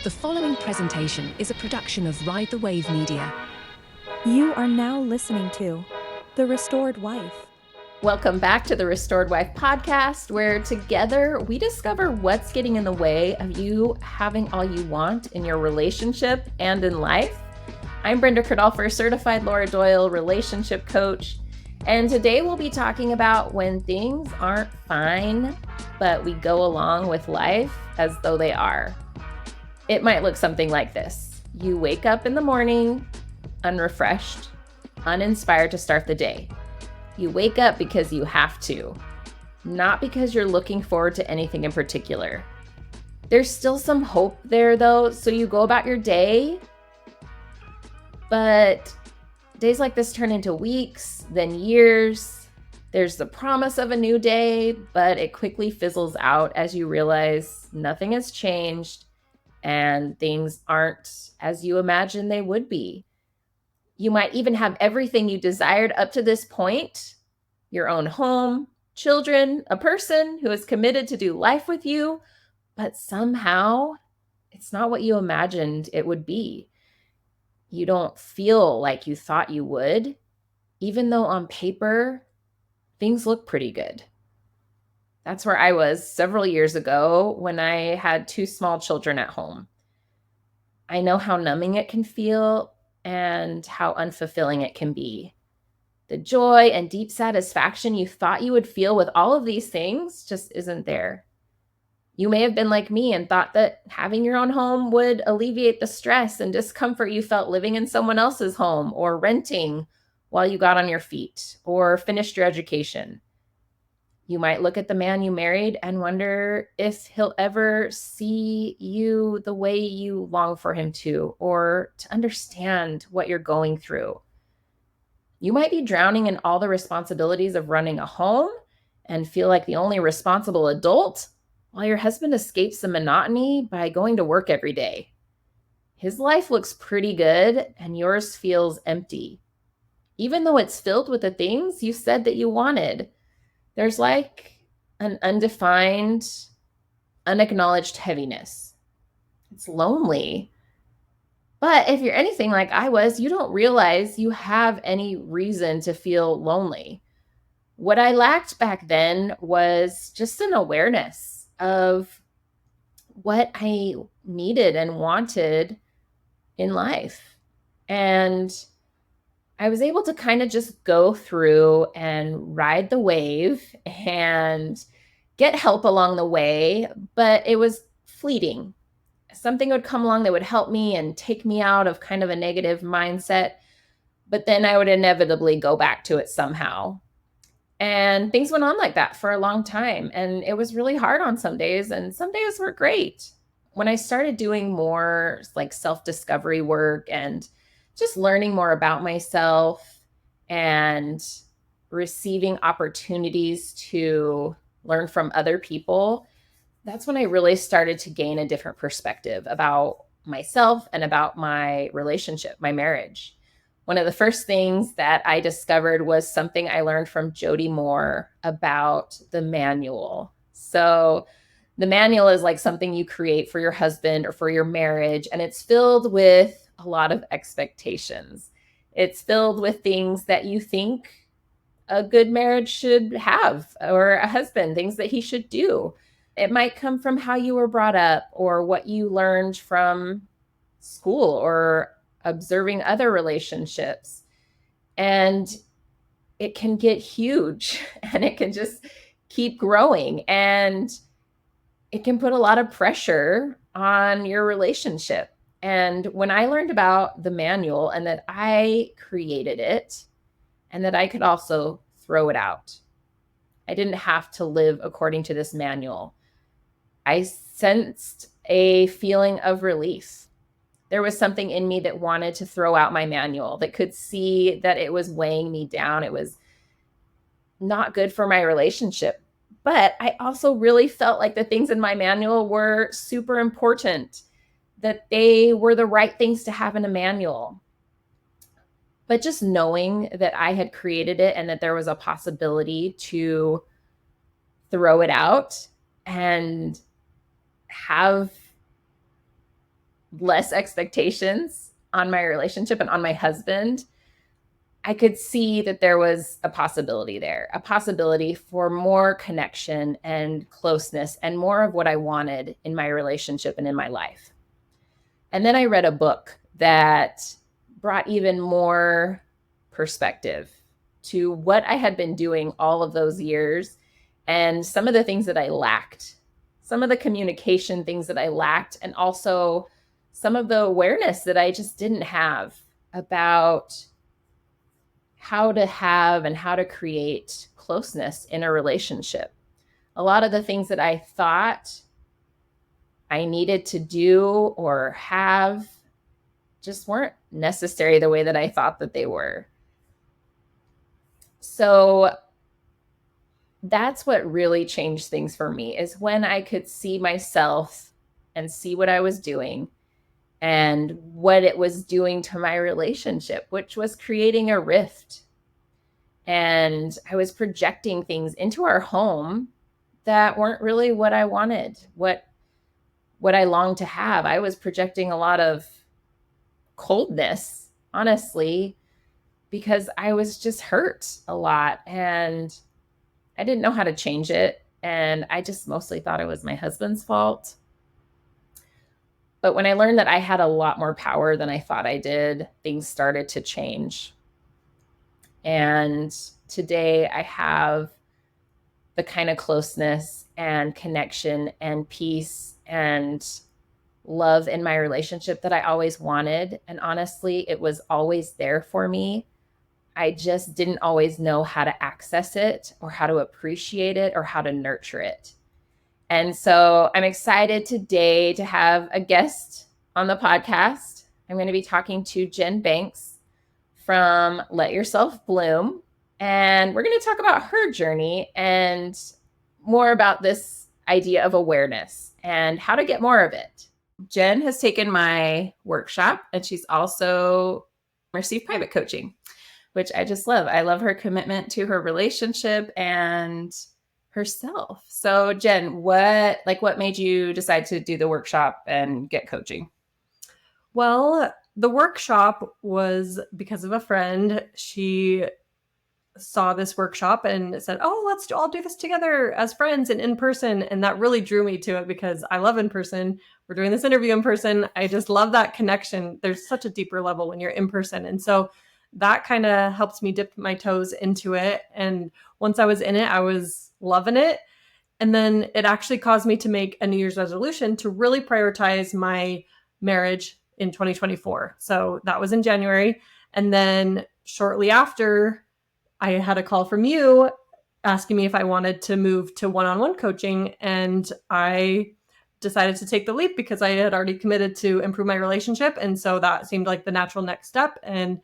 The following presentation is a production of Ride the Wave Media. You are now listening to The Restored Wife. Welcome back to the Restored Wife podcast, where together we discover what's getting in the way of you having all you want in your relationship and in life. I'm Brenda Kradolfer, certified Laura Doyle relationship coach, and today we'll be talking about when things aren't fine, but we go along with life as though they are. It might look something like this. You wake up in the morning, unrefreshed, uninspired to start the day. You wake up because you have to, not because you're looking forward to anything in particular. There's still some hope there though, so you go about your day, but days like this turn into weeks, then years. There's the promise of a new day, but it quickly fizzles out as you realize nothing has changed and things aren't as you imagined they would be. You might even have everything you desired up to this point: your own home, children, a person who is committed to do life with you, but somehow it's not what you imagined it would be. You don't feel like you thought you would, even though on paper, things look pretty good. That's where I was several years ago when I had 2 small children at home. I know how numbing it can feel and how unfulfilling it can be. The joy and deep satisfaction you thought you would feel with all of these things just isn't there. You may have been like me and thought that having your own home would alleviate the stress and discomfort you felt living in someone else's home or renting while you got on your feet or finished your education. You might look at the man you married and wonder if he'll ever see you the way you long for him to, or to understand what you're going through. You might be drowning in all the responsibilities of running a home and feel like the only responsible adult, while your husband escapes the monotony by going to work every day. His life looks pretty good and yours feels empty, even though it's filled with the things you said that you wanted. There's like an undefined, unacknowledged heaviness. It's lonely. But if you're anything like I was, you don't realize you have any reason to feel lonely. What I lacked back then was just an awareness of what I needed and wanted in life. And I was able to kind of just go through and ride the wave and get help along the way, but it was fleeting. Something would come along that would help me and take me out of kind of a negative mindset, but then I would inevitably go back to it somehow. And things went on like that for a long time. And it was really hard on some days, and some days were great. When I started doing more like self-discovery work and just learning more about myself and receiving opportunities to learn from other people, that's when I really started to gain a different perspective about myself and about my relationship, my marriage. One of the first things that I discovered was something I learned from Jody Moore about the manual. So the manual is like something you create for your husband or for your marriage, and it's filled with a lot of expectations. It's filled with things that you think a good marriage should have, or a husband, things that he should do. It might come from how you were brought up or what you learned from school or observing other relationships. And it can get huge and it can just keep growing. And it can put a lot of pressure on your relationship. And when I learned about the manual and that I created it and that I could also throw it out, I didn't have to live according to this manual, I sensed a feeling of relief. There was something in me that wanted to throw out my manual, that could see that it was weighing me down. It was not good for my relationship. But I also really felt like the things in my manual were super important, that they were the right things to have in a manual. But just knowing that I had created it and that there was a possibility to throw it out and have less expectations on my relationship and on my husband, I could see that there was a possibility there, a possibility for more connection and closeness and more of what I wanted in my relationship and in my life. And then I read a book that brought even more perspective to what I had been doing all of those years and some of the things that I lacked, some of the communication things that I lacked, and also some of the awareness that I just didn't have about how to have and how to create closeness in a relationship. A lot of the things that I thought I needed to do or have just weren't necessary the way that I thought that they were. So that's what really changed things for me, is when I could see myself and see what I was doing and what it was doing to my relationship, which was creating a rift. And I was projecting things into our home that weren't really what I wanted, what I longed to have. I was projecting a lot of coldness, honestly, because I was just hurt a lot and I didn't know how to change it. And I just mostly thought it was my husband's fault. But when I learned that I had a lot more power than I thought I did, things started to change. And today I have the kind of closeness and connection and peace and love in my relationship that I always wanted. And honestly, it was always there for me. I just didn't always know how to access it or how to appreciate it or how to nurture it. And so I'm excited today to have a guest on the podcast. I'm going to be talking to Jen Banks from Let Yourself Bloom. And we're going to talk about her journey and more about this idea of awareness and how to get more of it. Jen has taken my workshop and she's also received private coaching, which I just love. I love her commitment to her relationship and herself. So Jen, what made you decide to do the workshop and get coaching? Well, the workshop was because of a friend. She saw this workshop and said, "Oh, let's all do this together as friends and in person." And that really drew me to it because I love in person. We're doing this interview in person. I just love that connection. There's such a deeper level when you're in person. And so that kind of helps me dip my toes into it. And once I was in it, I was loving it. And then it actually caused me to make a New Year's resolution to really prioritize my marriage in 2024. So that was in January. And then shortly after, I had a call from you asking me if I wanted to move to one-on-one coaching. And I decided to take the leap because I had already committed to improve my relationship. And so that seemed like the natural next step. And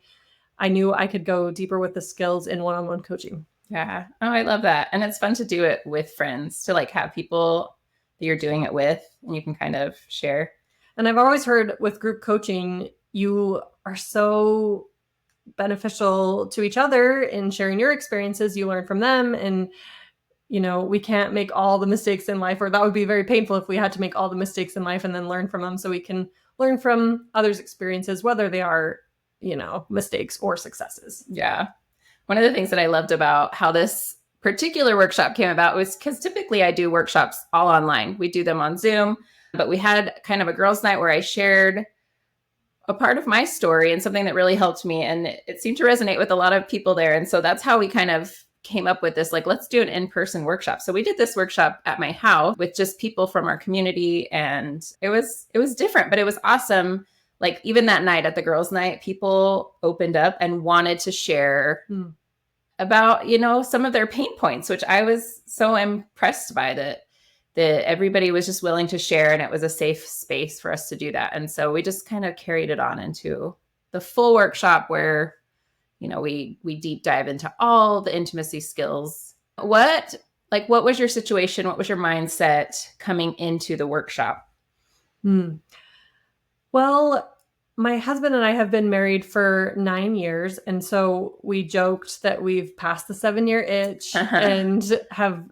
I knew I could go deeper with the skills in one-on-one coaching. Yeah. Oh, I love that. And it's fun to do it with friends, to have people that you're doing it with and you can kind of share. And I've always heard with group coaching, you are so beneficial to each other in sharing your experiences. You learn from them. And, we can't make all the mistakes in life, or that would be very painful if we had to make all the mistakes in life and then learn from them. So we can learn from others' experiences, whether they are, mistakes or successes. Yeah. One of the things that I loved about how this particular workshop came about was because typically I do workshops all online. We do them on Zoom, but we had kind of a girls' night where I shared a part of my story and something that really helped me. And it seemed to resonate with a lot of people there. And so that's how we kind of came up with this, let's do an in-person workshop. So we did this workshop at my house with just people from our community. And it was different, but it was awesome. Even that night at the girls' night, people opened up and wanted to share about, some of their pain points, which I was so impressed by that everybody was just willing to share, and it was a safe space for us to do that. And so we just kind of carried it on into the full workshop where, we deep dive into all the intimacy skills. What was your situation? What was your mindset coming into the workshop? Well, my husband and I have been married for 9 years. And so we joked that we've passed the 7-year itch and have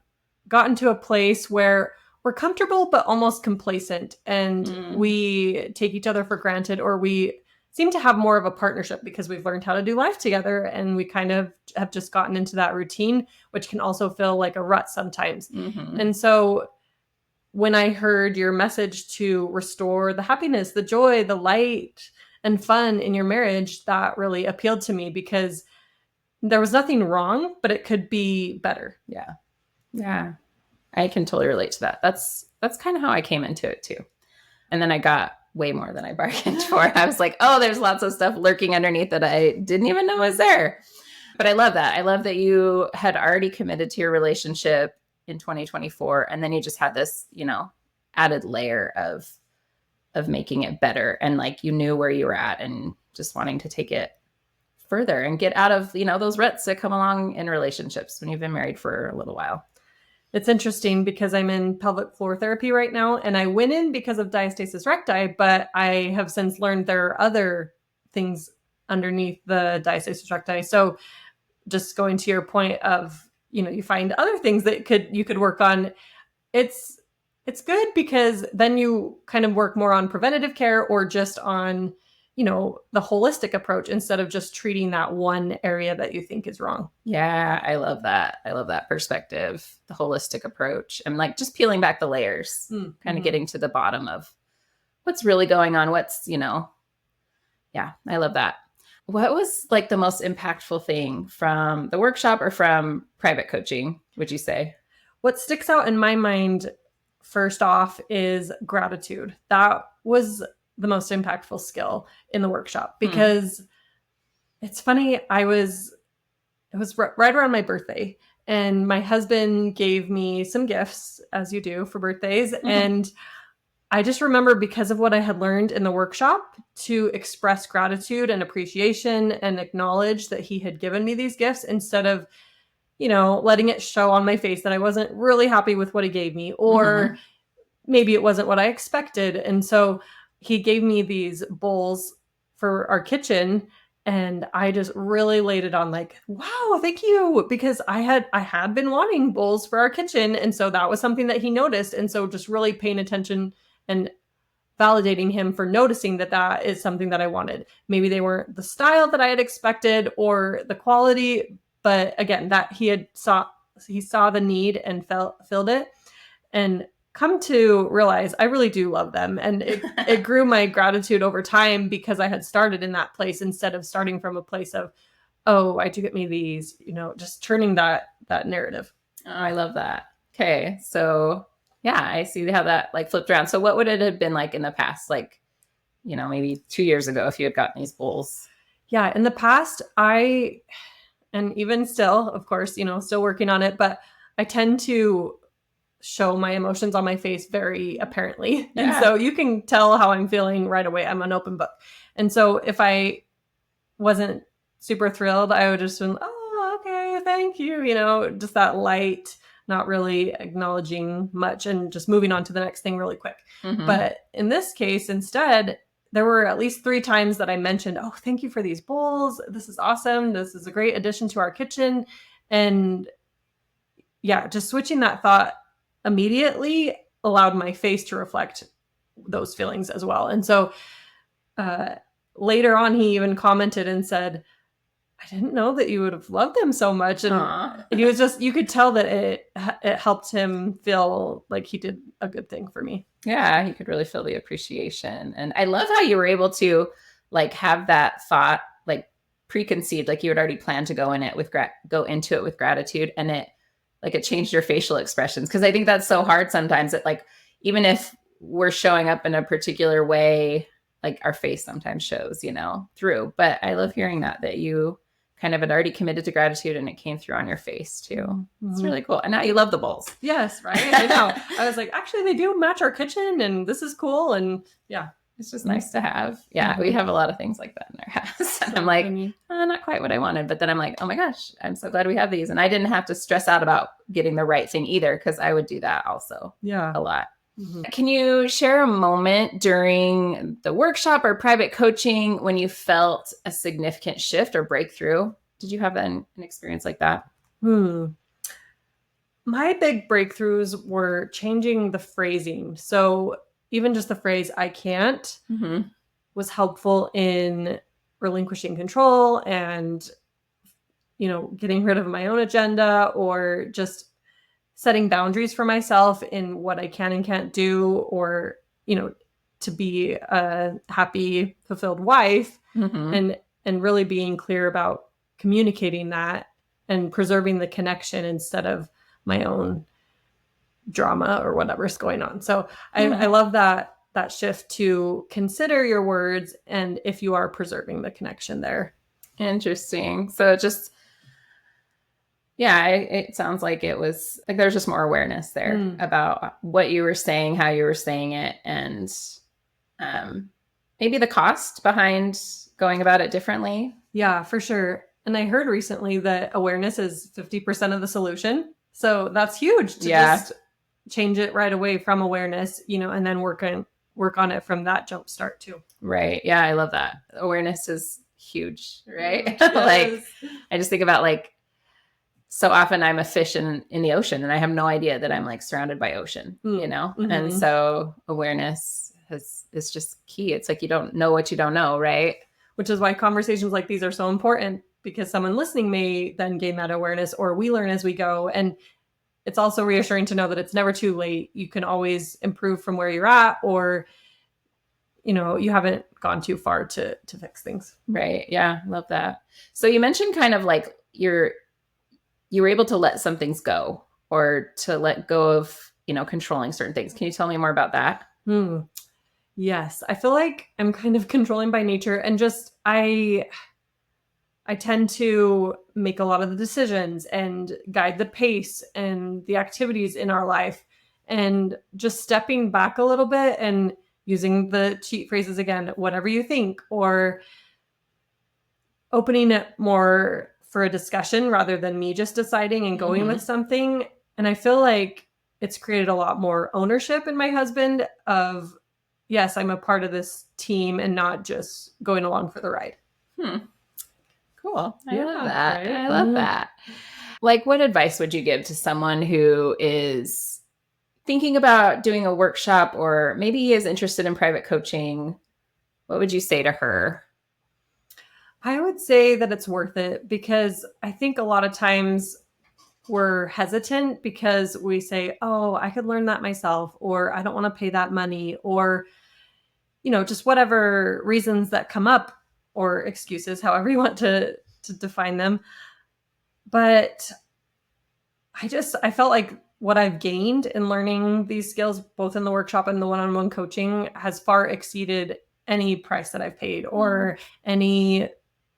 gotten to a place where we're comfortable, but almost complacent. And we take each other for granted, or we seem to have more of a partnership because we've learned how to do life together. And we kind of have just gotten into that routine, which can also feel like a rut sometimes. And so when I heard your message to restore the happiness, the joy, the light, and fun in your marriage, that really appealed to me because there was nothing wrong, but it could be better. Yeah. Yeah. I can totally relate to that. That's kind of how I came into it too. And then I got way more than I bargained for. I was like, oh, there's lots of stuff lurking underneath that I didn't even know was there. But I love that. I love that you had already committed to your relationship in 2024. And then you just had this, added layer of making it better. And like, you knew where you were at and just wanting to take it further and get out of, those ruts that come along in relationships when you've been married for a little while. It's interesting because I'm in pelvic floor therapy right now, and I went in because of diastasis recti, but I have since learned there are other things underneath the diastasis recti. So just going to your point of, you find other things that you could work on. It's good because then you kind of work more on preventative care or just on, the holistic approach instead of just treating that one area that you think is wrong. Yeah, I love that. I love that perspective, the holistic approach, and like just peeling back the layers, kind of getting to the bottom of what's really going on. Yeah, I love that. What was like the most impactful thing from the workshop or from private coaching, would you say? What sticks out in my mind, first off, is gratitude. That was the most impactful skill in the workshop because it's funny. It was right around my birthday, and my husband gave me some gifts, as you do for birthdays. And I just remember, because of what I had learned in the workshop, to express gratitude and appreciation and acknowledge that he had given me these gifts instead of, letting it show on my face that I wasn't really happy with what he gave me, or maybe it wasn't what I expected. And so he gave me these bowls for our kitchen, and I just really laid it on like, wow, thank you. Because I had been wanting bowls for our kitchen. And so that was something that he noticed. And so just really paying attention and validating him for noticing that is something that I wanted. Maybe they weren't the style that I had expected or the quality, but again, that he saw the need and filled it. And come to realize I really do love them. And it grew my gratitude over time because I had started in that place instead of starting from a place of, oh, why'd you get me these? Just turning that narrative. Oh, I love that. Okay. So yeah, I see how that like flipped around. So what would it have been like in the past? Like, maybe 2 years ago, if you had gotten these bowls? Yeah. In the past, and even still, of course, still working on it, but I tend to show my emotions on my face very apparently. Yeah. And so you can tell how I'm feeling right away. I'm an open book. And so if I wasn't super thrilled, I would just, oh, okay, thank you. Just that light, not really acknowledging much and just moving on to the next thing really quick. But in this case, instead, there were at least 3 times that I mentioned, oh, thank you for these bowls. This is awesome. This is a great addition to our kitchen. And yeah, just switching that thought immediately allowed my face to reflect those feelings as well. And so later on, he even commented and said, I didn't know that you would have loved them so much. And he was just, you could tell that it helped him feel like he did a good thing for me. Yeah, he could really feel the appreciation. And I love how you were able to like have that thought like preconceived, like you had already planned to go into it with gratitude, and it changed your facial expressions. Cause I think that's so hard sometimes that like, even if we're showing up in a particular way, like our face sometimes shows, through. But I love hearing that you kind of had already committed to gratitude and it came through on your face too. It's really cool. And now you love the bowls. Yes, right? I know. I was like, actually, they do match our kitchen and this is cool. And yeah. It's just nice to have. Yeah, we have a lot of things like that in our house. And I'm like, not quite what I wanted. But then I'm like, oh my gosh, I'm so glad we have these. And I didn't have to stress out about getting the right thing either, because I would do that also a lot. Can you share a moment during the workshop or private coaching when you felt a significant shift or breakthrough? Did you have an experience like that? My big breakthroughs were changing the phrasing. So even just the phrase "I can't" Mm-hmm. was helpful in relinquishing control and, getting rid of my own agenda, or just setting boundaries for myself in what I can and can't do, or, to be a happy, fulfilled wife, Mm-hmm. and really being clear about communicating that and preserving the connection instead of my own drama or whatever's going on. So I love that shift to consider your words and if you are preserving the connection there. Interesting. So it sounds like it was like there's just more awareness there about what you were saying, how you were saying it, and maybe the cost behind going about it differently. Yeah, for sure. And I heard recently that awareness is 50% of the solution. So that's huge to just change it right away from awareness, and then work on it from that jump start too. Right. Yeah, I love that. Awareness is huge, right? Yes. Like I just think about like so often I'm a fish in the ocean and I have no idea that I'm like surrounded by ocean, Mm-hmm. And so awareness is just key. It's like you don't know what you don't know, right? Which is why conversations like these are so important, because someone listening may then gain that awareness, or we learn as we go. And it's also reassuring to know that it's never too late. You can always improve from where you're at, or, you haven't gone too far to fix things. Right. Yeah. Love that. So you mentioned kind of like you were able to let some things go, or to let go of, controlling certain things. Can you tell me more about that? Yes. I feel like I'm kind of controlling by nature, and just, I tend to make a lot of the decisions and guide the pace and the activities in our life, and just stepping back a little bit and using the cheat phrases again, whatever you think, or opening it more for a discussion rather than me just deciding and going with something. And I feel like it's created a lot more ownership in my husband of, yes, I'm a part of this team and not just going along for the ride. Cool. I Yeah, love that. right? I love that. Like, what advice would you give to someone who is thinking about doing a workshop, or maybe is interested in private coaching? What would you say to her? I would say that it's worth it, because I think a lot of times we're hesitant because we say, oh, I could learn that myself, or I don't want to pay that money, or, just whatever reasons that come up, or excuses, however you want to define them. But I felt like what I've gained in learning these skills, both in the workshop and the one-on-one coaching, has far exceeded any price that I've paid, or any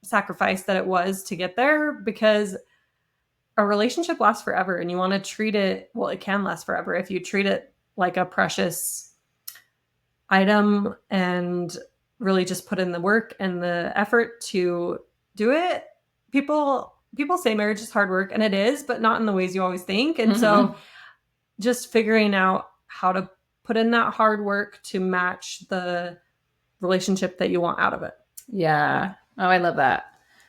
sacrifice that it was to get there, because a relationship lasts forever, and you want to treat it, well, it can last forever if you treat it like a precious item and really just put in the work and the effort to do it. People say marriage is hard work, and it is, but not in the ways you always think. And so just figuring out how to put in that hard work to match the relationship that you want out of it. Yeah. Oh, I love that.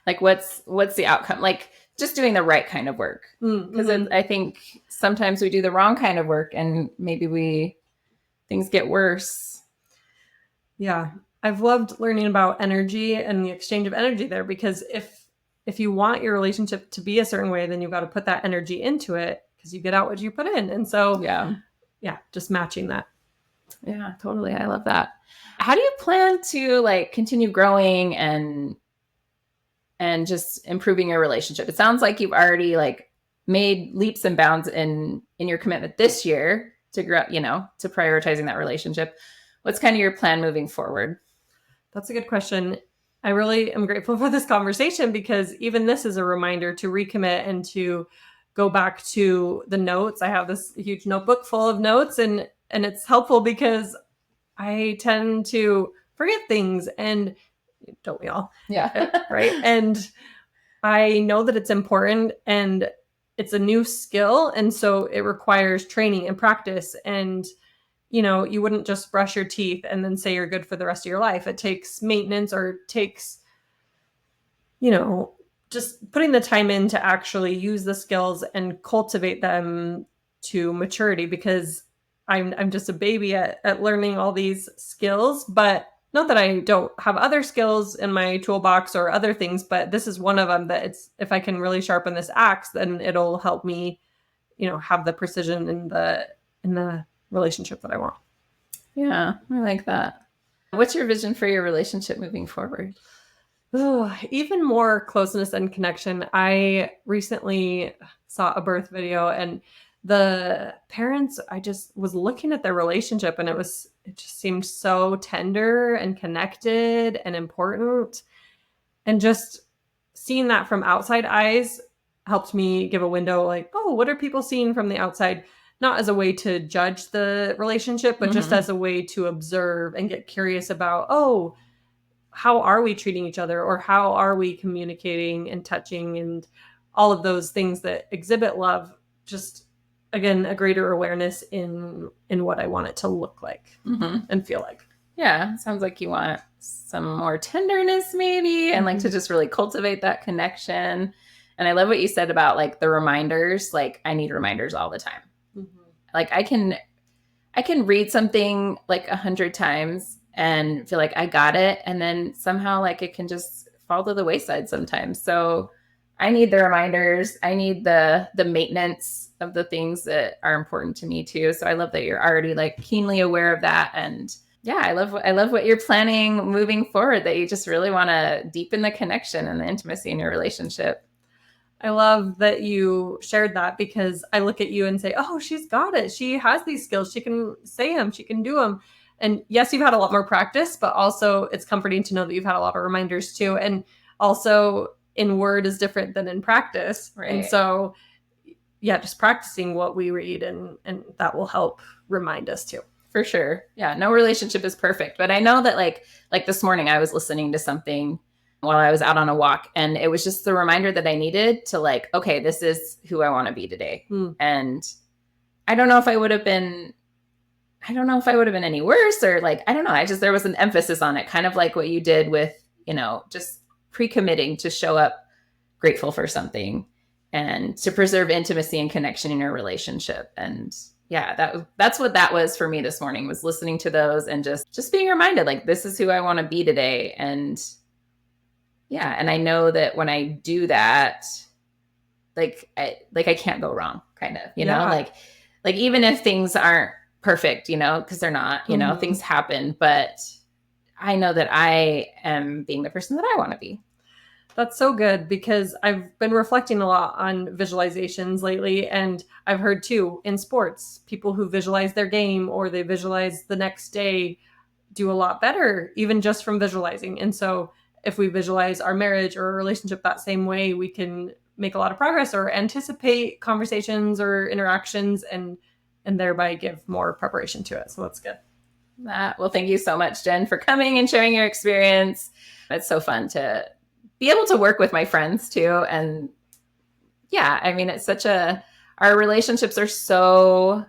Like, what's the outcome? Like, just doing the right kind of work. Because I think sometimes we do the wrong kind of work, and maybe things get worse. Yeah. I've loved learning about energy and the exchange of energy there, because if you want your relationship to be a certain way, then you've got to put that energy into it, because you get out what you put in. And so, yeah, just matching that. Yeah, totally. I love that. How do you plan to like continue growing and just improving your relationship? It sounds like you've already like made leaps and bounds in your commitment this year to grow, to prioritizing that relationship. What's kind of your plan moving forward? That's a good question. I really am grateful for this conversation, because even this is a reminder to recommit and to go back to the notes. I have this huge notebook full of notes, and it's helpful because I tend to forget things, and don't we all? Yeah. Right. And I know that it's important, and it's a new skill. And so it requires training and practice. And, you wouldn't just brush your teeth and then say you're good for the rest of your life. It takes maintenance, or takes, just putting the time in to actually use the skills and cultivate them to maturity, because I'm just a baby at learning all these skills, but not that I don't have other skills in my toolbox or other things, but this is one of them that if I can really sharpen this axe, then it'll help me, have the precision in the relationship that I want. Yeah, I like that. What's your vision for your relationship moving forward? Oh, even more closeness and connection. I recently saw a birth video, and the parents, I just was looking at their relationship, and it just seemed so tender and connected and important. And just seeing that from outside eyes helped me give a window, like, oh, what are people seeing from the outside? Not as a way to judge the relationship, but just as a way to observe and get curious about, oh, how are we treating each other, or how are we communicating and touching, and all of those things that exhibit love. Just, again, a greater awareness in what I want it to look like and feel like. Yeah, sounds like you want some more tenderness maybe, and like to just really cultivate that connection. And I love what you said about like the reminders. Like, I need reminders all the time. Like I can read something like 100 times and feel like I got it, and then somehow like it can just fall to the wayside sometimes. So I need the reminders. I need the maintenance of the things that are important to me too. So I love that you're already like keenly aware of that. And yeah, I love what you're planning moving forward, that you just really want to deepen the connection and the intimacy in your relationship. I love that you shared that, because I look at you and say, oh, she's got it. She has these skills. She can say them. She can do them. And yes, you've had a lot more practice, but also it's comforting to know that you've had a lot of reminders too. And also, in word is different than in practice. Right. And so, yeah, just practicing what we read, and that will help remind us too. For sure. Yeah. No relationship is perfect. But I know that like this morning I was listening to something while I was out on a walk, and it was just the reminder that I needed to like, okay, this is who I want to be today. And I don't know if I would have been any worse, or like, I don't know. There was an emphasis on it, kind of like what you did with, just pre-committing to show up grateful for something and to preserve intimacy and connection in your relationship. And yeah, that's what that was for me this morning, was listening to those and just being reminded, like, this is who I want to be today. And yeah, and I know that when I do that, I can't go wrong, kind of, you know, like even if things aren't perfect, because they're not, things happen, but I know that I am being the person that I want to be. That's so good, because I've been reflecting a lot on visualizations lately. And I've heard too, in sports, people who visualize their game or they visualize the next day do a lot better, even just from visualizing. And so if we visualize our marriage or a relationship that same way, we can make a lot of progress or anticipate conversations or interactions, and thereby give more preparation to it. So that's good. Well, thank you so much, Jen, for coming and sharing your experience. It's so fun to be able to work with my friends too. And yeah, I mean, it's our relationships are so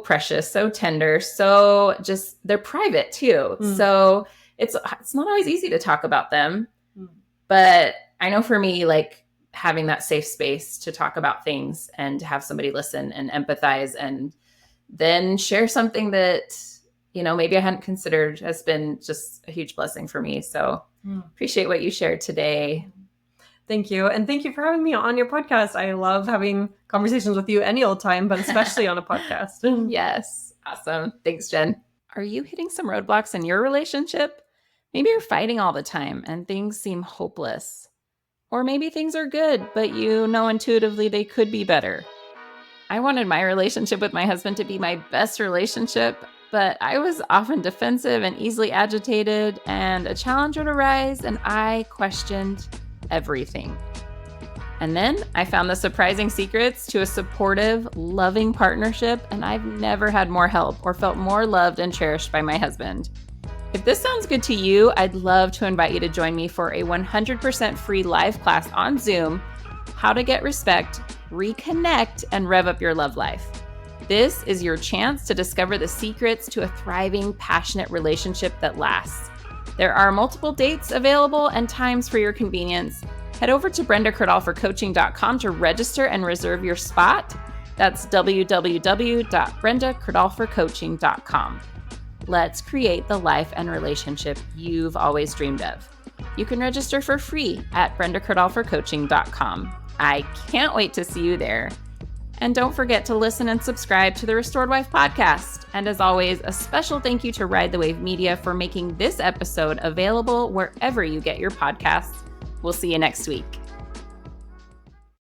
precious, so tender, so just, they're private too. So it's not always easy to talk about them, but I know for me, like, having that safe space to talk about things and to have somebody listen and empathize and then share something that, maybe I hadn't considered, has been just a huge blessing for me. So appreciate what you shared today. Thank you. And thank you for having me on your podcast. I love having conversations with you any old time, but especially on a podcast. Yes. Awesome. Thanks, Jen. Are you hitting some roadblocks in your relationship? Maybe you're fighting all the time and things seem hopeless. Or maybe things are good, but intuitively they could be better. I wanted my relationship with my husband to be my best relationship, but I was often defensive and easily agitated, and a challenge would arise and I questioned everything. And then I found the surprising secrets to a supportive, loving partnership, and I've never had more help or felt more loved and cherished by my husband. If this sounds good to you, I'd love to invite you to join me for a 100% free live class on Zoom, How to Get Respect, Reconnect, and Rev Up Your Love Life. This is your chance to discover the secrets to a thriving, passionate relationship that lasts. There are multiple dates available and times for your convenience. Head over to BrendaKradolferCoaching.com to register and reserve your spot. That's www.brendakradolfercoaching.com. Let's create the life and relationship you've always dreamed of. You can register for free at brendakradolfercoaching.com. I can't wait to see you there. And don't forget to listen and subscribe to the Restored Wife podcast. And as always, a special thank you to Ride the Wave Media for making this episode available wherever you get your podcasts. We'll see you next week.